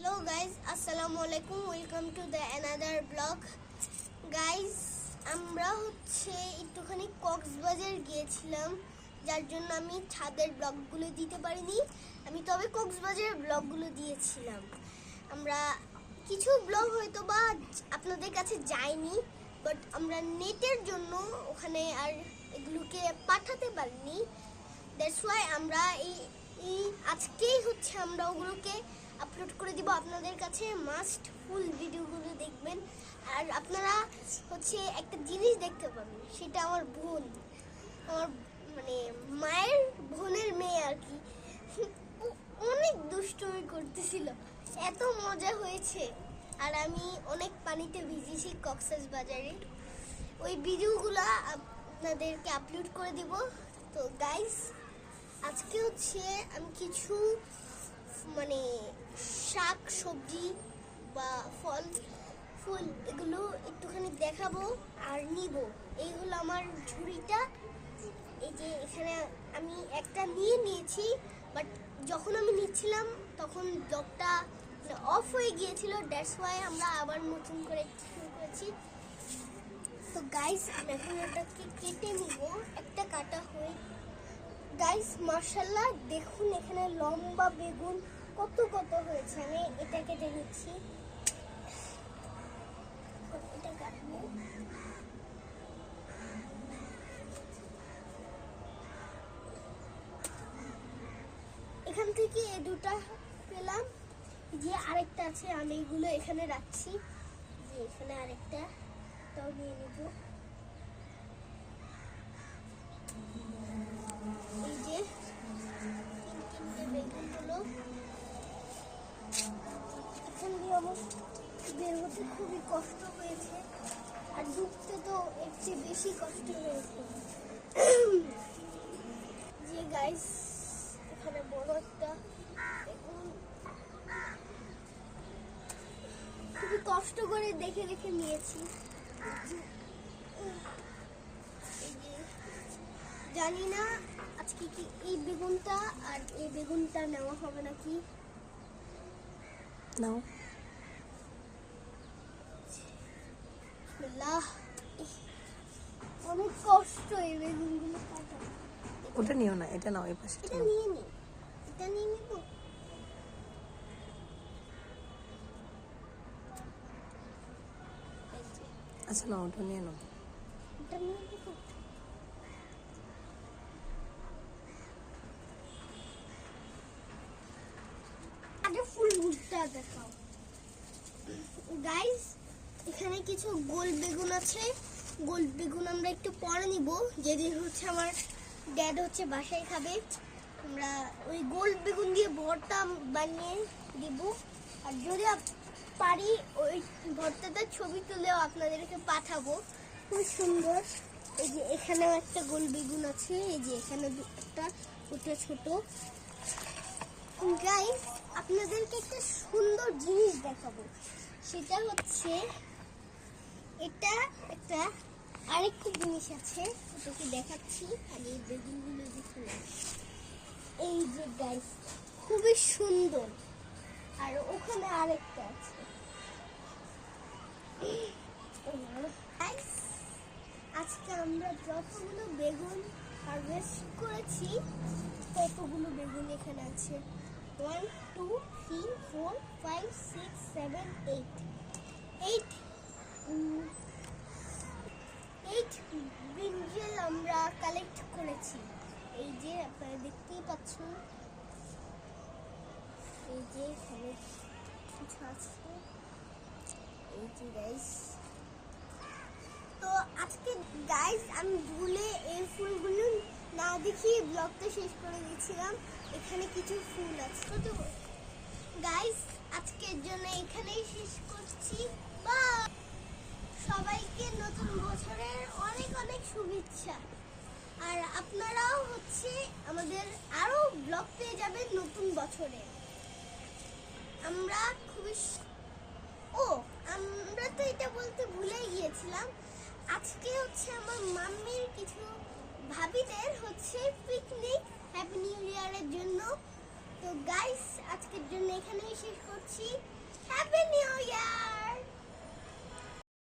Hello guys, Assalamualaikum. Welcome to the another vlog. Guys, আমরা একটুখানি কক্সবাজার গিয়েছিলাম, যার জন্য আমি ছাদের ব্লগগুলো দিতে পারিনি। আমি তবে কক্সবাজারের ব্লগগুলো দিয়েছিলাম। আমরা কিছু ব্লগ হয়তো বা আপনাদের কাছে যায়নি, বাট আমরা নেটের জন্য ওখানে আর এগুলোকে পাঠাতে পারিনি। দ্যাটস ওয়াই আমরা আজকেই আমরা ওগুলোকে আপলোড করে দিব আপনাদের কাছে। মাস্ট ফুল ভিডিওগুলো দেখবেন। আর আপনারা একটা জিনিস দেখতে পাবেন, সেটা আমার বোন, আমার মায়ের বোনের মেয়ে আর কি। অনেক দুষ্টুমি করতেছিল, এত মজা হয়েছে। আর আমি অনেক পানিতে ভিজেছি কক্সবাজারে। ওই ভিডিওগুলো আপনাদেরকে আপলোড করে দিব। তো গাইস, আজকে আমি কিছু শাক সবজি বা ফল ফুল এগুলো একটুখানি দেখাবো আর নিব। এইগুলো আমার ঝুড়িটা, এই যে এখানে আমি একটা নিয়েছি, বাট যখন আমি নিচ্ছিলাম তখন ব্লগটা অফ হয়ে গিয়েছিল। দ্যাটস ওয়াই আমরা আবার নতুন করে শুরু করেছি। তো গাইস, এখন এটাকে কেটে নিব। একটা কাটা হয়ে গাইস, মাশাআল্লাহ দেখুন এখানে লম্বা বেগুন কত হয়েছে। আমি এটা কেটে নিচ্ছি। এটা কাটবো। এখান থেকে এই দুটা পেলাম, যে আরেকটা আছে আমি এগুলো এখানে রাখছি। যে এখানে আরেকটা তাও নিয়ে নিব। এই যে তিনটে বেগুন হলো। এখন দিয়ে বের হতে খুবই কষ্ট হয়েছে, আর ঢুকতে তো এর চেয়ে বেশি কষ্ট হয়েছে। যে গাইস, এখানে বড় একটা বেগুন খুবই কষ্ট করে দেখে নিয়েছি। জানি না আজকে কি এই বেগুনটা আর এই বেগুনটা নেওয়া হবে নাকি। নাও। অনেক কষ্ট এই বেগুনগুলো কাটা। ওটা নিও না, এটা নাও। এই পাশে এটা নিয়ে নি, এটা নিয়ে নিব। আচ্ছা না, ওটা নিয়ে নাও। এটা নিয়ে নিব। আগে ফুলটা দেখাও গাইস। এখানে কিছু গোল বেগুন আছে। গোল বেগুন আমরা একটু পরে নিব, যেদিন আমার ড্যাড বাসায় খাবে। আমরা ওই গোল বেগুন দিয়ে ভর্তা বানিয়ে দিব। আর যদি পারি ওই ভর্তাটার ছবি তুলেও আপনাদেরকে পাঠাবো। খুব সুন্দর। এই যে এখানেও একটা গোল বেগুন আছে, এই যে এখানে একটা, ওটা ছোট। গাইস, আপনাদেরকে একটা সুন্দর জিনিস দেখাবো। সেটা এটা একটা আরেকটা জিনিস আছে, ওটাকে দেখাচ্ছি। আগে এই বেগুনগুলো দেখুন। এই যে গাইস, খুবই সুন্দর। আর ওখানে আরেকটা আছে। আজকে আমরা যতগুলো বেগুন হারভেস্ট করেছি, ততগুলো বেগুন এখানে আছে। 1 2 3 4 5 6 7 8 ব্রিঞ্জাল আমরা কালেক্ট করেছি। এই যে আপনারা দেখতেই পাচ্ছেন, এই যে এখানে কিছু আছে। এই যে গাইস, তো আজকে গাইস আমি ভুলে এই ফুলগুলো না দেখিয়ে ব্লগটা শেষ করে দিয়েছিলাম। এখানে কিছু ফুল আছে। তো গাইস, আজকের জন্য এখানেই শেষ করছি। বাই। সবাইকে নতুন বছরের অনেক শুভেচ্ছা। আর আপনারাও আমাদের আরো ব্লগ পেয়ে যাবেন নতুন বছরে। আমরা আমরা তো এটা বলতে ভুলে গিয়েছিলাম। আজকে আমার মাম্মির কিছু ভাবিদের পিকনিক, হ্যাপি নিউ ইয়ারের জন্য। তো গাইস, আজকের জন্য এখানেই শেষ করছি।